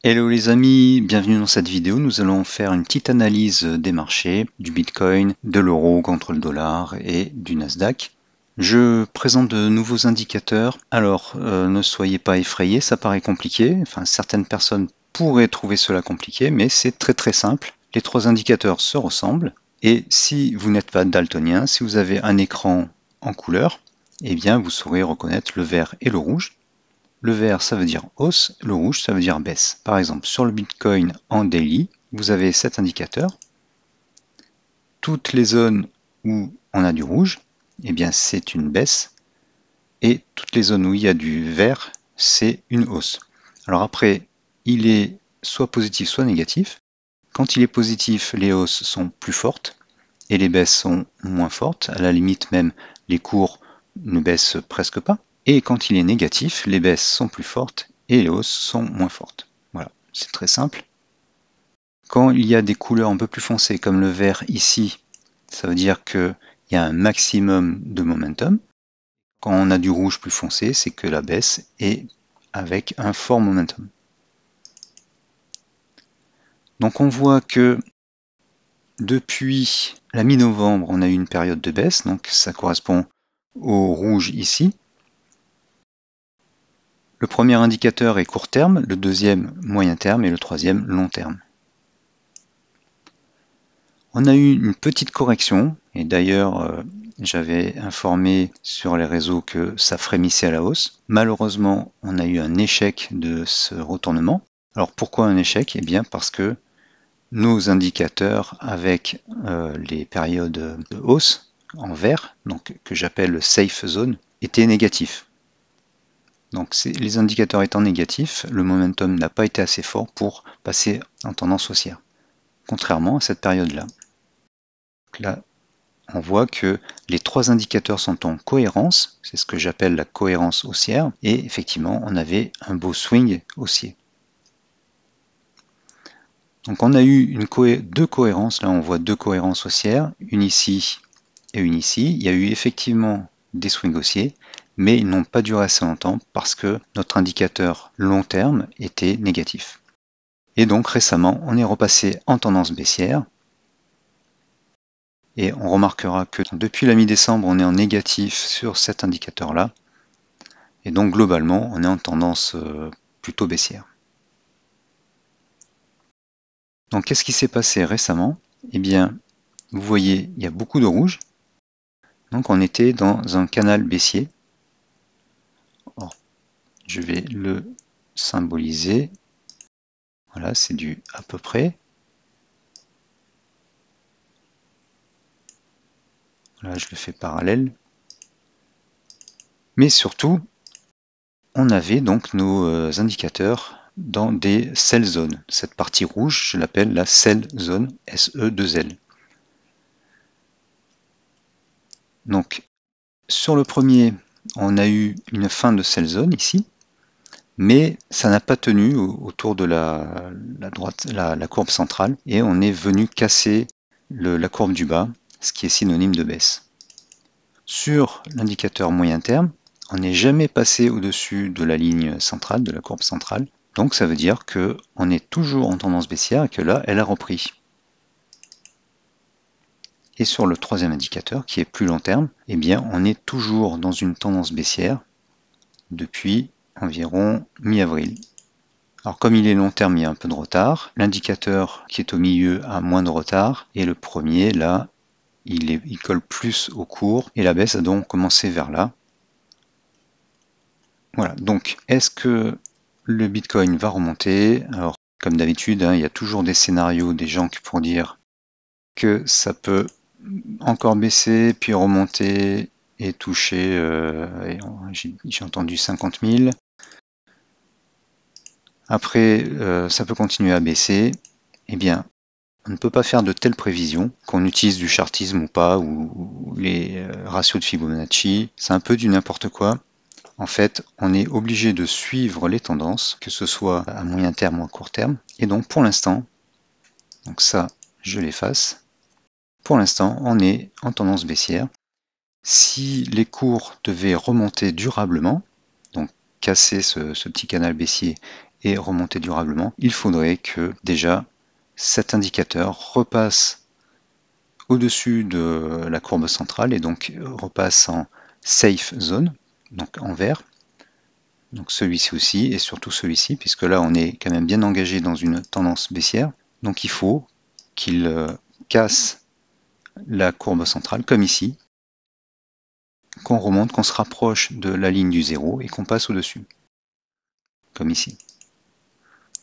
Hello les amis, bienvenue dans cette vidéo. Nous allons faire une petite analyse des marchés, du Bitcoin, de l'euro contre le dollar et du Nasdaq. Je présente de nouveaux indicateurs. Alors, ne soyez pas effrayés, ça paraît compliqué. Enfin, certaines personnes pourraient trouver cela compliqué, mais c'est très simple. Les trois indicateurs se ressemblent. Et si vous n'êtes pas daltonien, si vous avez un écran en couleur, eh bien, vous saurez reconnaître le vert et le rouge. Le vert, ça veut dire hausse, le rouge, ça veut dire baisse. Par exemple, sur le Bitcoin en daily, vous avez cet indicateur. Toutes les zones où on a du rouge, eh bien c'est une baisse. Et toutes les zones où il y a du vert, c'est une hausse. Alors après, il est soit positif, soit négatif. Quand il est positif, les hausses sont plus fortes et les baisses sont moins fortes. À la limite même, les cours ne baissent presque pas. Et quand il est négatif, les baisses sont plus fortes et les hausses sont moins fortes. Voilà, c'est très simple. Quand il y a des couleurs un peu plus foncées, comme le vert ici, ça veut dire qu'il y a un maximum de momentum. Quand on a du rouge plus foncé, c'est que la baisse est avec un fort momentum. Donc on voit que depuis la mi-novembre, on a eu une période de baisse, donc ça correspond au rouge ici. Le premier indicateur est court terme, le deuxième moyen terme et le troisième long terme. On a eu une petite correction, et d'ailleurs j'avais informé sur les réseaux que ça frémissait à la hausse. Malheureusement, on a eu un échec de ce retournement. Alors pourquoi un échec? Eh bien parce que nos indicateurs avec les périodes de hausse en vert, donc que j'appelle le safe zone, étaient négatifs. Donc les indicateurs étant négatifs, le momentum n'a pas été assez fort pour passer en tendance haussière, contrairement à cette période-là. Là, on voit que les trois indicateurs sont en cohérence, c'est ce que j'appelle la cohérence haussière, et effectivement, on avait un beau swing haussier. Donc on a eu deux cohérences, là on voit deux cohérences haussières, une ici et une ici. Il y a eu effectivement des swings haussiers, mais ils n'ont pas duré assez longtemps parce que notre indicateur long terme était négatif. Et donc récemment, on est repassé en tendance baissière. Et on remarquera que depuis la mi-décembre, on est en négatif sur cet indicateur-là. Et donc globalement, on est en tendance plutôt baissière. Donc qu'est-ce qui s'est passé récemment? Eh bien, vous voyez, il y a beaucoup de rouge. Donc on était dans un canal baissier. Alors, je vais le symboliser. Voilà, c'est du à peu près. Là, je le fais parallèle. Mais surtout, on avait donc nos indicateurs dans des sell zones. Cette partie rouge, je l'appelle la sell zone, SE2L. Donc, sur le premier, on a eu une fin de sell zone ici, mais ça n'a pas tenu autour de la courbe centrale, et on est venu casser la courbe du bas, ce qui est synonyme de baisse. Sur l'indicateur moyen terme, on n'est jamais passé au-dessus de la ligne centrale, de la courbe centrale, donc ça veut dire qu'on est toujours en tendance baissière et que là, elle a repris. Et sur le troisième indicateur, qui est plus long terme, eh bien, on est toujours dans une tendance baissière depuis environ mi-avril. Alors comme il est long terme, il y a un peu de retard. L'indicateur qui est au milieu a moins de retard. Et le premier, là, il colle plus au cours. Et la baisse a donc commencé vers là. Voilà, donc est-ce que le Bitcoin va remonter? Alors comme d'habitude, il y a toujours des scénarios, des gens qui pourront dire que ça peut encore baisser, puis remonter et toucher, j'ai entendu 50 000. Après, ça peut continuer à baisser. Eh bien, on ne peut pas faire de telles prévisions, qu'on utilise du chartisme ou pas, ou les ratios de Fibonacci. C'est un peu du n'importe quoi. En fait, on est obligé de suivre les tendances, que ce soit à moyen terme ou à court terme. Et donc, pour l'instant, donc ça, je l'efface. Pour l'instant, on est en tendance baissière. Si les cours devaient remonter durablement, donc casser ce petit canal baissier et remonter durablement, il faudrait que déjà cet indicateur repasse au-dessus de la courbe centrale et donc repasse en safe zone, donc en vert. Donc celui-ci aussi et surtout celui-ci, puisque là on est quand même bien engagé dans une tendance baissière. Donc il faut qu'il casse la courbe centrale comme ici, qu'on remonte, qu'on se rapproche de la ligne du 0 et qu'on passe au-dessus, comme ici.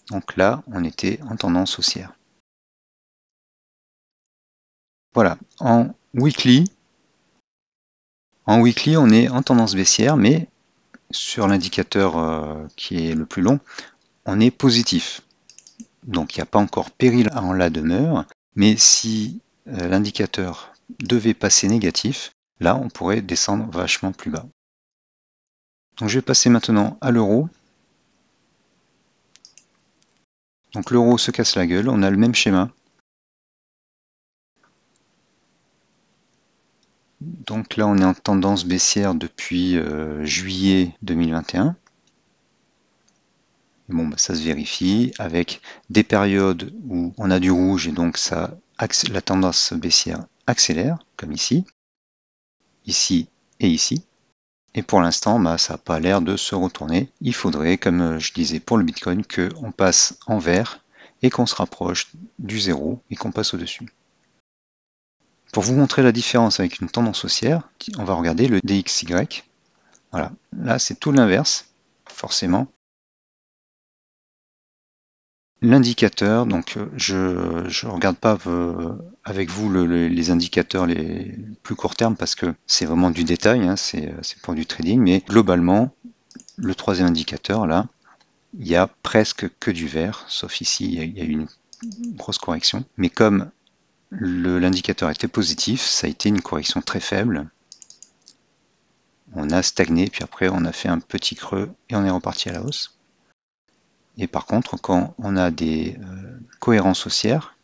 Donc là on était en tendance haussière. Voilà, en weekly on est en tendance baissière, mais sur l'indicateur qui est le plus long, on est positif. Donc il n'y a pas encore péril en la demeure, mais si l'indicateur devait passer négatif, là on pourrait descendre vachement plus bas. Donc je vais passer maintenant à l'euro. Donc l'euro se casse la gueule, on a le même schéma. Donc là on est en tendance baissière depuis juillet 2021. Bon, bah, ça se vérifie avec des périodes où on a du rouge et donc ça, la tendance baissière accélère, comme ici, ici et ici. Et pour l'instant, bah, ça n'a pas l'air de se retourner. Il faudrait, comme je disais pour le Bitcoin, qu'on passe en vert et qu'on se rapproche du 0 et qu'on passe au-dessus. Pour vous montrer la différence avec une tendance haussière, on va regarder le DXY. Voilà, là c'est tout l'inverse, forcément. L'indicateur, donc je ne regarde pas avec vous les indicateurs les plus court terme parce que c'est vraiment du détail, hein, c'est pour du trading, mais globalement, le troisième indicateur là, il y a presque que du vert, sauf ici il y a eu une grosse correction. Mais comme l'indicateur était positif, ça a été une correction très faible. On a stagné, puis après on a fait un petit creux et on est reparti à la hausse. Et par contre, quand on a des cohérences haussières,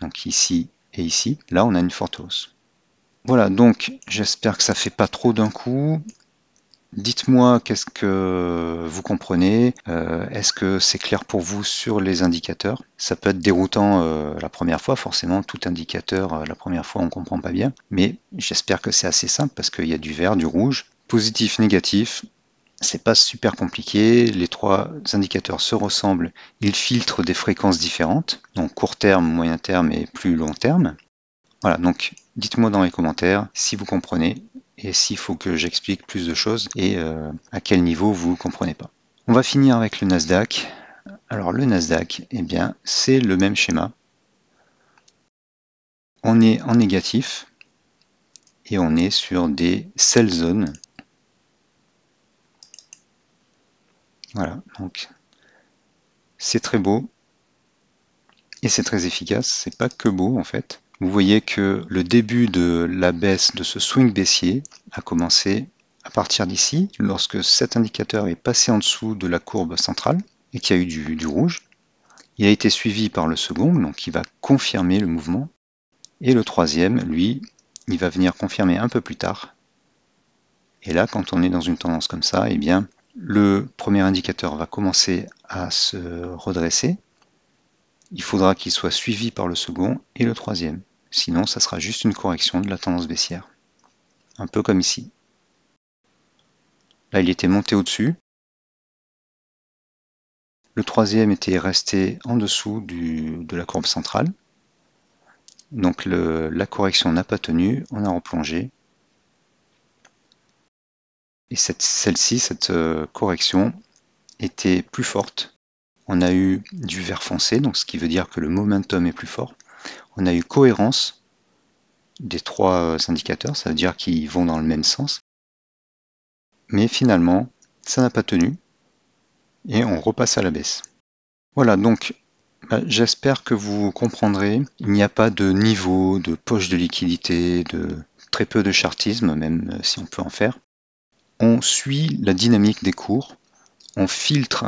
donc ici et ici, là on a une forte hausse. Voilà, donc j'espère que ça fait pas trop d'un coup. Dites-moi qu'est-ce que vous comprenez, est-ce que c'est clair pour vous sur les indicateurs? Ça peut être déroutant la première fois, forcément tout indicateur la première fois on ne comprend pas bien, mais j'espère que c'est assez simple parce qu'il y a du vert, du rouge, positif, négatif, c'est pas super compliqué, les trois indicateurs se ressemblent, ils filtrent des fréquences différentes, donc court terme, moyen terme et plus long terme. Voilà, donc dites-moi dans les commentaires si vous comprenez et s'il faut que j'explique plus de choses et à quel niveau vous ne comprenez pas. On va finir avec le Nasdaq. Alors le Nasdaq, eh bien c'est le même schéma. On est en négatif et on est sur des sell zones. Voilà, donc c'est très beau et c'est très efficace. C'est pas que beau en fait. Vous voyez que le début de la baisse de ce swing baissier a commencé à partir d'ici, lorsque cet indicateur est passé en dessous de la courbe centrale et qu'il y a eu du rouge. Il a été suivi par le second, donc il va confirmer le mouvement. Et le troisième, lui, il va venir confirmer un peu plus tard. Et là, quand on est dans une tendance comme ça, eh bien, le premier indicateur va commencer à se redresser. Il faudra qu'il soit suivi par le second et le troisième. Sinon, ça sera juste une correction de la tendance baissière. Un peu comme ici. Là, il était monté au-dessus. Le troisième était resté en dessous de la courbe centrale. Donc la correction n'a pas tenu, on a replongé. Et celle-ci, cette correction, était plus forte. On a eu du vert foncé, donc ce qui veut dire que le momentum est plus fort. On a eu cohérence des trois indicateurs, ça veut dire qu'ils vont dans le même sens. Mais finalement, ça n'a pas tenu et on repasse à la baisse. Voilà, donc j'espère que vous comprendrez. Il n'y a pas de niveau, de poche de liquidité, de très peu de chartisme, même si on peut en faire. On suit la dynamique des cours, on filtre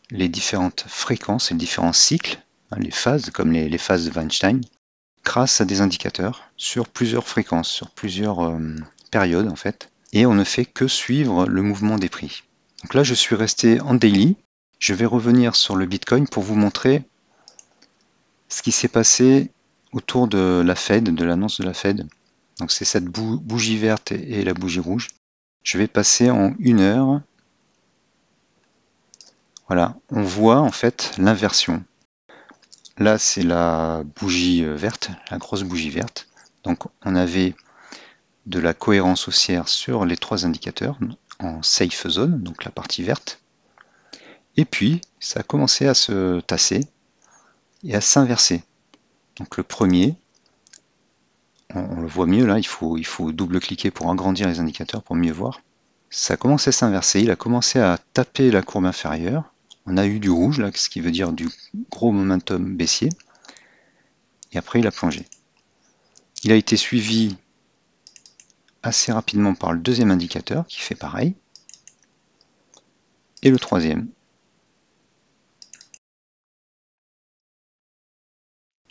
les différentes fréquences et les différents cycles, les phases, comme les phases de Weinstein, grâce à des indicateurs sur plusieurs fréquences, sur plusieurs périodes en fait, et on ne fait que suivre le mouvement des prix. Donc là, je suis resté en daily, Je vais revenir sur le Bitcoin pour vous montrer ce qui s'est passé autour de la Fed, de l'annonce de la Fed. Donc c'est cette bougie verte et la bougie rouge. Je vais passer en 1 heure. Voilà, on voit en fait l'inversion. Là c'est la bougie verte, la grosse bougie verte. Donc on avait de la cohérence haussière sur les 3 indicateurs en safe zone, donc la partie verte. Et puis ça a commencé à se tasser et à s'inverser. Donc le premier, on le voit mieux là, il faut double-cliquer pour agrandir les indicateurs pour mieux voir. Ça a commencé à s'inverser, il a commencé à taper la courbe inférieure. On a eu du rouge là, ce qui veut dire du gros momentum baissier. Et après il a plongé. Il a été suivi assez rapidement par le deuxième indicateur qui fait pareil. Et le troisième.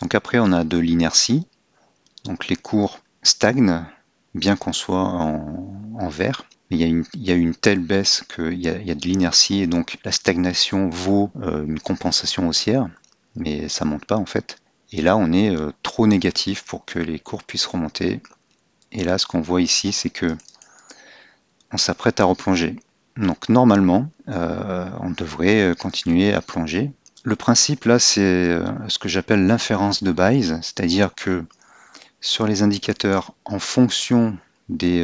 Donc après on a de l'inertie. Donc les cours stagnent, bien qu'on soit en vert. Il y a une telle baisse qu'il y a de l'inertie et donc la stagnation vaut une compensation haussière, mais ça monte pas en fait. Et là on est trop négatif pour que les cours puissent remonter. Et là ce qu'on voit ici c'est que on s'apprête à replonger. Donc normalement on devrait continuer à plonger. Le principe là c'est ce que j'appelle l'inférence de Bayes, c'est-à-dire que sur les indicateurs, en fonction des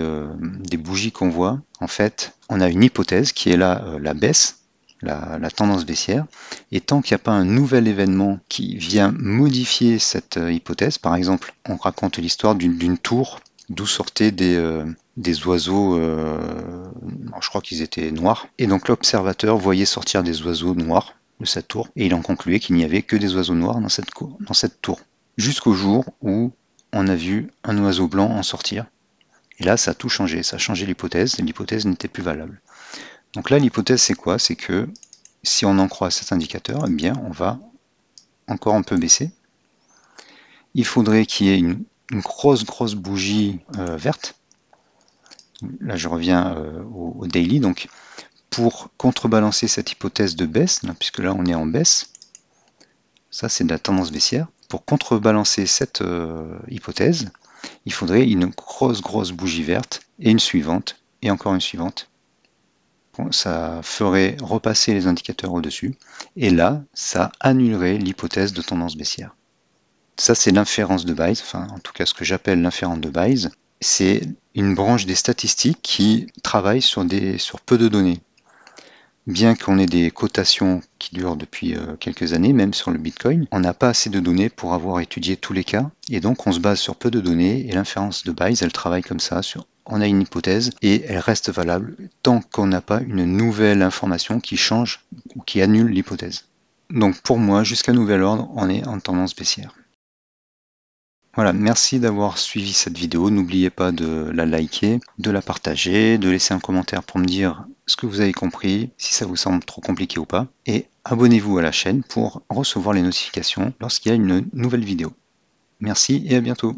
bougies qu'on voit, en fait, on a une hypothèse qui est là la baisse, la tendance baissière, et tant qu'il n'y a pas un nouvel événement qui vient modifier cette hypothèse, par exemple, on raconte l'histoire d'une tour d'où sortaient des oiseaux, je crois qu'ils étaient noirs, et donc l'observateur voyait sortir des oiseaux noirs de cette tour, et il en concluait qu'il n'y avait que des oiseaux noirs dans cette tour. Jusqu'au jour où on a vu un oiseau blanc en sortir. Et là, ça a tout changé. Ça a changé l'hypothèse. L'hypothèse n'était plus valable. Donc là, l'hypothèse, c'est quoi? C'est que si on en croit cet indicateur, eh bien, on va encore un peu baisser. Il faudrait qu'il y ait une grosse bougie verte. Là, je reviens au daily. Donc, pour contrebalancer cette hypothèse de baisse, là, puisque là, on est en baisse, ça, c'est de la tendance baissière. Pour contrebalancer cette hypothèse, il faudrait une grosse bougie verte et une suivante et encore une suivante. Bon, ça ferait repasser les indicateurs au-dessus et là, ça annulerait l'hypothèse de tendance baissière. Ça, c'est l'inférence de Bayes, enfin en tout cas ce que j'appelle l'inférence de Bayes. C'est une branche des statistiques qui travaille sur peu de données. Bien qu'on ait des cotations qui durent depuis quelques années, même sur le Bitcoin, on n'a pas assez de données pour avoir étudié tous les cas, et donc on se base sur peu de données, et l'inférence de Bayes, elle travaille comme ça, on a une hypothèse, et elle reste valable tant qu'on n'a pas une nouvelle information qui change ou qui annule l'hypothèse. Donc pour moi, jusqu'à nouvel ordre, on est en tendance baissière. Voilà, merci d'avoir suivi cette vidéo. N'oubliez pas de la liker, de la partager, de laisser un commentaire pour me dire ce que vous avez compris, si ça vous semble trop compliqué ou pas. Et abonnez-vous à la chaîne pour recevoir les notifications lorsqu'il y a une nouvelle vidéo. Merci et à bientôt.